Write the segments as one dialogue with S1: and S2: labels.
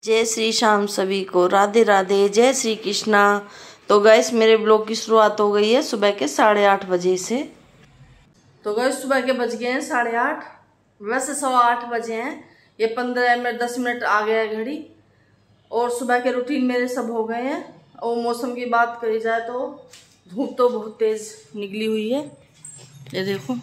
S1: जय श्री श्याम सभी को, राधे राधे, जय श्री कृष्णा। तो गैस मेरे ब्लॉग की शुरुआत हो गई है सुबह के 8:30 बजे से। तो गैस सुबह के बज गए हैं 8:30, वैसे 8:15 बजे हैं। ये 15 मिनट 10 मिनट आ गया है घड़ी। और सुबह के रूटीन मेरे सब हो गए हैं। और मौसम की बात करी जाए तो धूप तो बहुत तेज निकली हुई है, ये देखो।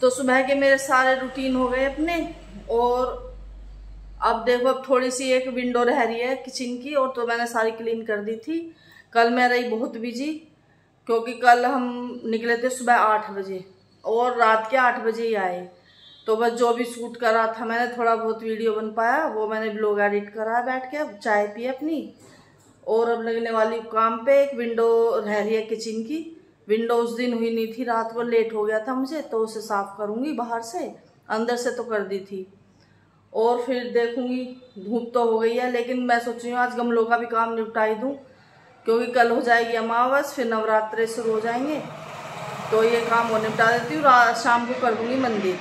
S1: तो सुबह के मेरे सारे रूटीन हो गए अपने। और अब देखो, अब थोड़ी सी एक विंडो रह रही है किचन की, और तो मैंने सारी क्लीन कर दी थी। कल मैं रही बहुत बिजी, क्योंकि कल हम निकले थे सुबह 8 बजे और रात के 8 बजे ही आए। तो बस जो भी शूट करा था मैंने, थोड़ा बहुत वीडियो बन पाया वो मैंने ब्लॉग एडिट करा बैठ के। अब चाय पी अपनी, और अब लगने वाली काम पे। एक विंडो रह रही है किचन की। विंडो उस दिन हुई नहीं थी, रात को लेट हो गया था मुझे, तो उसे साफ करूंगी बाहर से। अंदर से तो कर दी थी। और फिर देखूंगी, धूप तो हो गई है, लेकिन मैं सोच रही हूँ आज गमलों का भी काम निपटाई दूँ, क्योंकि कल हो जाएगी अमावस, फिर नवरात्रे शुरू हो जाएंगे। तो ये काम वो निपटा देती हूँ, शाम को कर दूंगी मंदिर।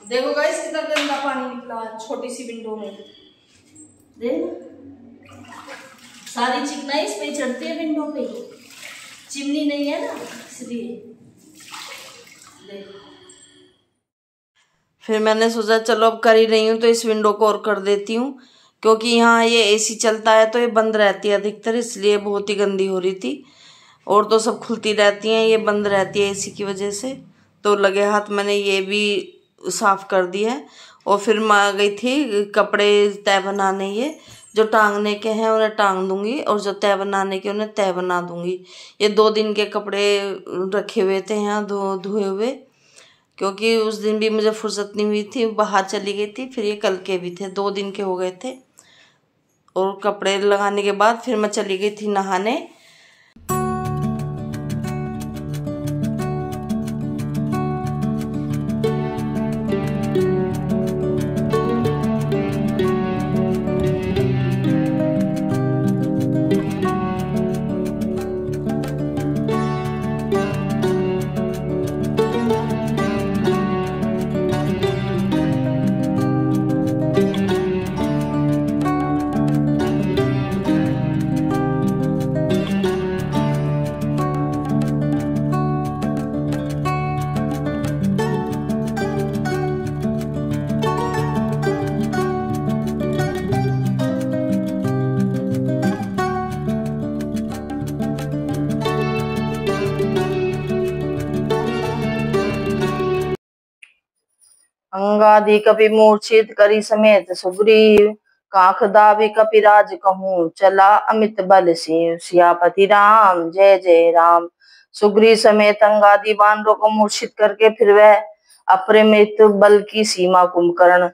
S1: देखो गाइस कितना गंदा पानी निकला छोटी सी विंडो में। देखो सारी चिकनाई इस पे चढ़ती है विंडो पे। चिमनी नहीं है ना, इसलिए। देखो फिर मैंने सोचा चलो अब कर ही रही हूँ तो इस विंडो को और कर देती हूँ, क्योंकि यहाँ ये एसी चलता है तो ये बंद रहती है अधिकतर, इसलिए बहुत ही गंदी हो रही थी। और तो सब खुलती रहती हैं, ये बंद रहती है एसी की वजह से। तो लगे हाथ मैंने ये भी साफ कर दिया है। और फिर मैं आ गई थी कपड़े तय बनाने, ये जो टांगने के हैं उन्हें टांग दूंगी, और जो तय बनाने के उन्हें तय बना दूंगी। ये 2 दिन के कपड़े रखे हुए थे यहाँ धोए हुए, क्योंकि उस दिन भी मुझे फुर्सत नहीं हुई थी, बाहर चली गई थी। फिर ये कल के भी थे, 2 दिन के हो गए थे। और कपड़े लगाने के बाद फिर मैं चली गई थी नहाने। अंगादि कपि मूर्छित करी समेत सुग्रीव, काख दाबी कपिराज कहूँ चला अमित बल सिंह। सियापति राम जय जय राम। सुग्रीव समेत अंगादि वानरों को मूर्छित करके फिर वह अपरिमित बल की सीमा कुंभकर्ण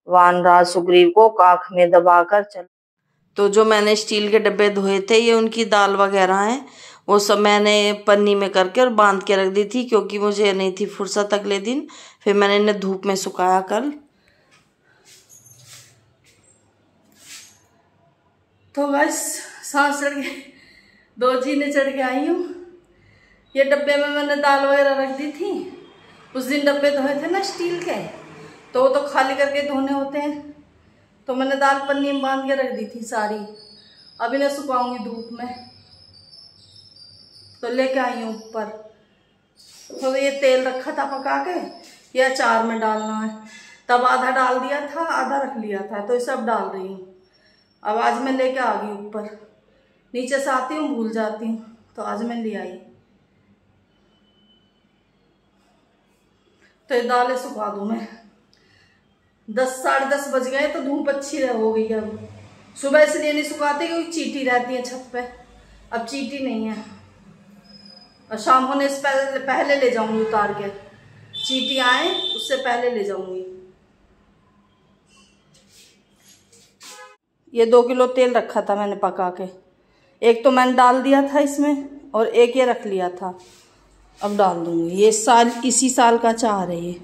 S1: वानराज सुग्रीव को काख में दबाकर चल। तो जो मैंने स्टील के डब्बे धोए थे, ये उनकी दाल वगैरह हैं, वो सब मैंने पन्नी में करके और बांध के रख दी थी, क्योंकि मुझे नहीं थी फुर्सत अगले दिन। फिर मैंने इन्हें धूप में सुखाया कल। तो बस सांस चढ़ के 2 जीने चढ़ के आई हूँ। ये डब्बे में मैंने दाल वगैरह रख दी थी। उस दिन डब्बे धोए थे ना स्टील के, तो वो तो खाली करके धोने होते हैं। तो मैंने दाल पन्नी में बांध के रख दी थी सारी। अब इन्हें सुखाऊंगी धूप में। तो लेके आई हूँ ऊपर। तो ये तेल रखा था पका के, ये अचार में डालना है। तब आधा डाल दिया था, आधा रख लिया था, तो ये सब डाल रही हूँ। अब आज मैं लेके आ गई ऊपर। नीचे से आती हूँ भूल जाती हूँ, तो आज मैं ले आई। तो ये दालें सुखा दूँ मैं। 10 साढ़े 10 बज गए तो धूप अच्छी हो गई है। अब सुबह इसलिए नहीं सुखाते क्योंकि चींटी रहती है छत पे, अब चींटी नहीं है। और शाम होने से पहले ले जाऊंगी उतार के, चींटी आए उससे पहले ले जाऊंगी। ये 2 किलो तेल रखा था मैंने पका के, एक तो मैंने डाल दिया था इसमें और एक ये रख लिया था, अब डाल दूंगी। ये साल इसी साल का चार है ये।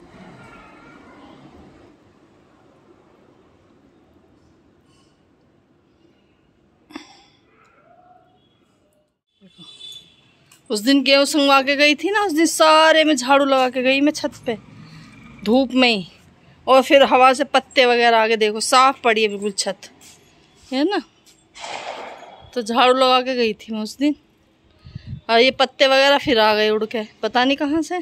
S1: उस दिन गेहूँ संगवा के गई थी ना, उस दिन सारे में झाड़ू लगा के गई मैं छत पे धूप में ही, और फिर हवा से पत्ते वगैरह आगे देखो साफ पड़ी है बिल्कुल छत, है ना। तो झाड़ू लगा के गई थी मैं उस दिन, और ये पत्ते वगैरह फिर आ गए उड़ के, पता नहीं कहाँ से।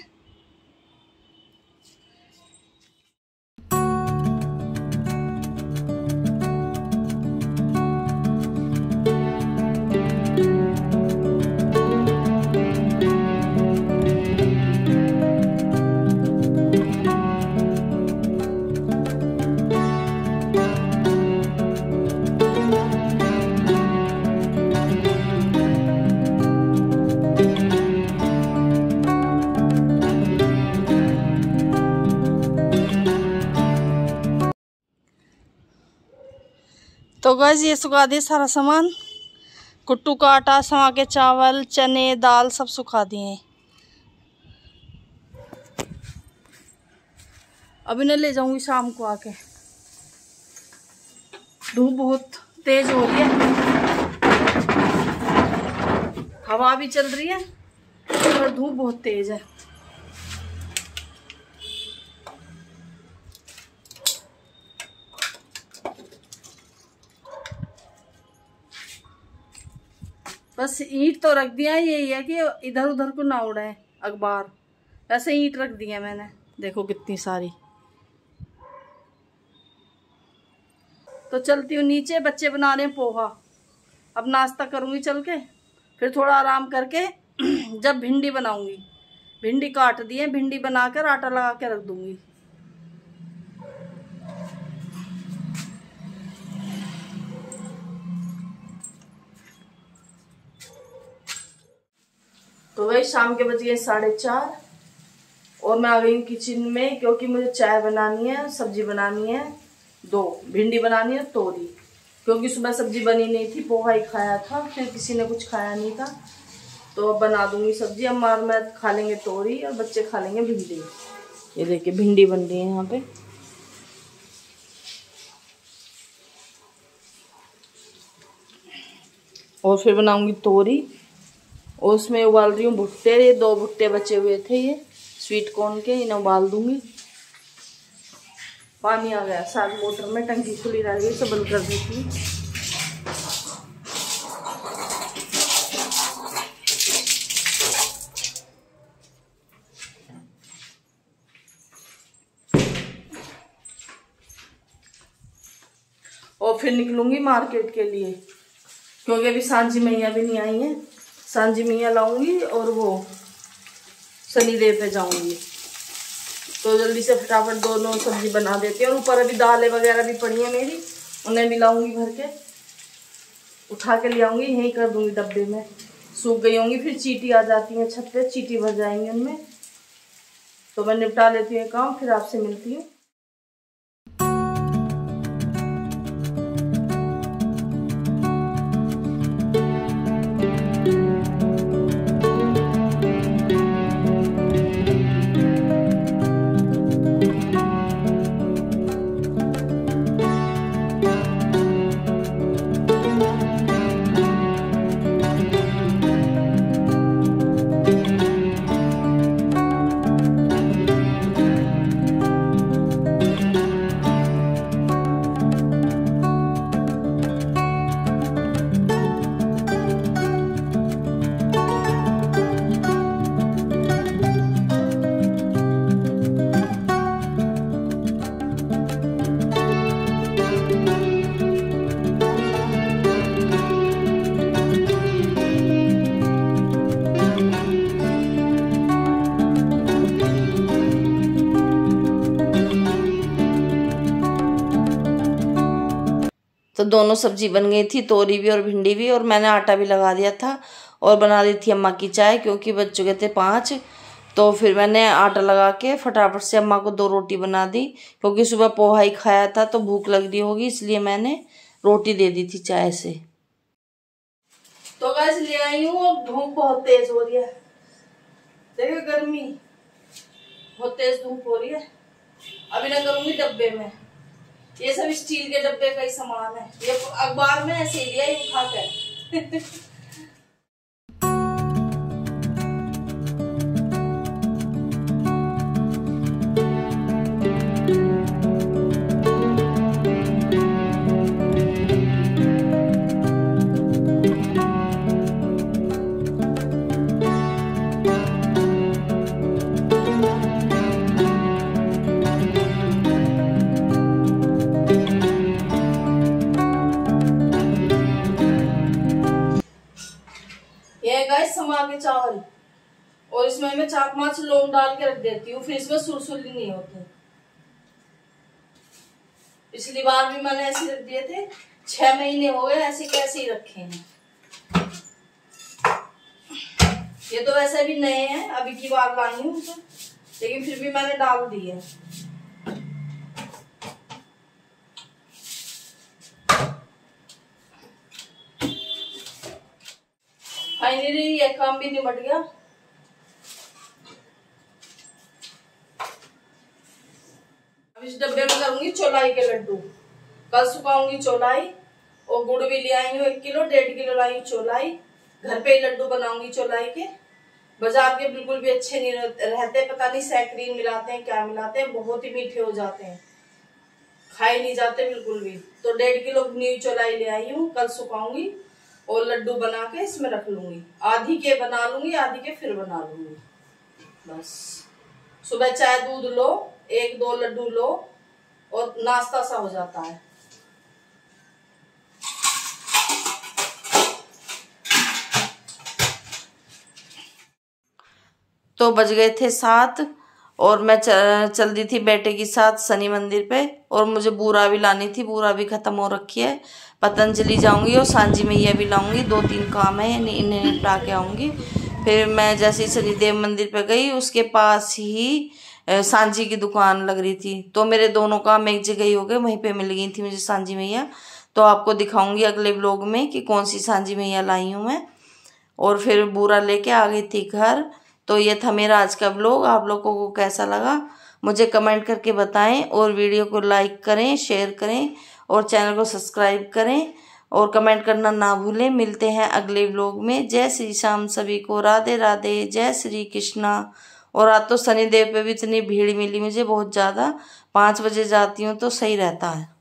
S1: तो गाइस ये सुखा दिए सारा सामान, कुट्टू का आटा, समा के चावल, चने, दाल सब सुखा दिए। अब इन्हें ले जाऊंगी शाम को आके। धूप बहुत तेज हो रही है, हवा भी चल रही है और धूप बहुत तेज है। बस ईंट तो रख दिया, यही है कि इधर उधर को ना उड़े अखबार, ऐसे ईंट रख दिया मैंने, देखो कितनी सारी। तो चलती हूँ नीचे, बच्चे बना रहे हैं पोहा, अब नाश्ता करूँगी चल के, फिर थोड़ा आराम करके जब भिंडी बनाऊँगी, भिंडी काट दिए, भिंडी बनाकर आटा लगा के रख दूँगी। तो वही शाम के बज गए 4:30 और मैं आ गई हूँ किचन में, क्योंकि मुझे चाय बनानी है, सब्जी बनानी है, 2 भिंडी बनानी है, तोरी, क्योंकि सुबह सब्जी बनी नहीं थी, पोहा ही खाया था, फिर किसी ने कुछ खाया नहीं था, तो अब बना दूंगी सब्जी। अम्मा और मैं खा लेंगे तोरी और बच्चे खा लेंगे भिंडी। ये देखिए भिंडी बन रही है यहाँ पे। और फिर बनाऊंगी तोरी, और उसमें उबाल रही हूँ भुट्टे, ये 2 भुट्टे बचे हुए थे ये स्वीट कॉर्न के, इन्हें उबाल दूंगी। पानी आ गया साथ मोटर में, टंकी खुली रह गई तो बंद कर दी थी। और फिर निकलूंगी मार्केट के लिए, क्योंकि अभी सांझी मैया भी नहीं आई है, सांझी मैया लाऊंगी और वो शनिदेव पे जाऊंगी, तो जल्दी से फटाफट दोनों सब्जी बना देती हूँ। और ऊपर अभी दालें वगैरह भी पड़ी हैं मेरी, उन्हें भी लाऊंगी भर के, उठा के ले आऊंगी, यहीं कर दूंगी डब्बे में, सूख गई होंगी, फिर चींटी आ जाती है छत पे, चींटी भर जाएंगे उनमें। तो मैं निपटा लेती हूँ काम, फिर आपसे मिलती हूँ। तो दोनों सब्जी बन गई थी, तोरी भी और भिंडी भी, और मैंने आटा भी लगा दिया था और बना दी थी अम्मा की चाय, क्योंकि बज चुके थे 5। तो फिर मैंने आटा लगा के फटाफट से अम्मा को 2 रोटी बना दी, क्योंकि सुबह पोहा ही खाया था तो भूख लग रही होगी, इसलिए मैंने रोटी दे दी थी चाय से। तो गैस ले आई हूँ और धूप बहुत तेज हो रही है, देखो गर्मी बहुत तेज धूप हो रही है। अभी ना करूंगी डब्बे में, ये सब स्टील के डब्बे का ही सामान है, ये अखबार में ऐसे लिया ही उठा कर। समा के चावल, और इसमें मैं 4-5 लौंग डाल के रख देती हूँ, फिर इसमें सुरसुरी नहीं होती। पिछली बार भी मैंने ऐसे रख दिए थे, 6 महीने हो गए ऐसे कैसे ही रखे हैं। ये तो वैसे भी नए हैं, अभी की बार लाई हूँ तो, लेकिन फिर भी मैंने डाल दी है। फाइनली ये काम भी निपट गया। अब इस डब्बे में करूंगी चौलाई के लड्डू। कल सुखाऊंगी चौलाई, और गुड़ भी ले आई हूँ 1 किलो, 1.5 किलो लाई चौलाई। घर पे ही लड्डू बनाऊंगी चौलाई के, बाजार के बिल्कुल भी अच्छे नहीं रहते, पता नहीं सैकरीन मिलाते हैं क्या मिलाते हैं, बहुत ही मीठे हो जाते हैं, खाए नहीं जाते बिल्कुल भी। तो 1.5 किलो न्यू चौलाई ले आई हूँ, कल सुखाऊंगी और लड्डू बना के इसमें रख लूंगी। आधी के बना लूंगी, आधी के फिर बना लूंगी। बस सुबह चाय दूध लो, 1-2 लड्डू लो और नाश्ता सा हो जाता है। तो बज गए थे 7 और मैं चल दी थी बेटे के साथ शनि मंदिर पे, और मुझे बूरा भी लानी थी, बूरा भी खत्म हो रखी है। पतंजलि जाऊंगी और सांझी मैया भी लाऊंगी, 2-3 काम है, इन्हें निपटा के आऊंगी। फिर मैं जैसे ही शनिदेव मंदिर पे गई, उसके पास ही सांझी की दुकान लग रही थी, तो मेरे दोनों काम एक जगह ही हो गए, वहीं पे मिल गई थी मुझे सांझी मैया। तो आपको दिखाऊंगी अगले व्लॉग में कि कौन सी सांझी मैया लाई हूँ मैं। और फिर बूरा लेके आ गई थी घर। तो ये था मेरा आज का व्लॉग, आप लोगों को कैसा लगा मुझे कमेंट करके बताएं, और वीडियो को लाइक करें, शेयर करें और चैनल को सब्सक्राइब करें, और कमेंट करना ना भूलें। मिलते हैं अगले व्लॉग में। जय श्री श्याम सभी को, राधे राधे, जय श्री कृष्णा। और आज तो शनिदेव पे भी इतनी भीड़ मिली मुझे बहुत ज़्यादा, 5 बजे जाती हूँ तो सही रहता है।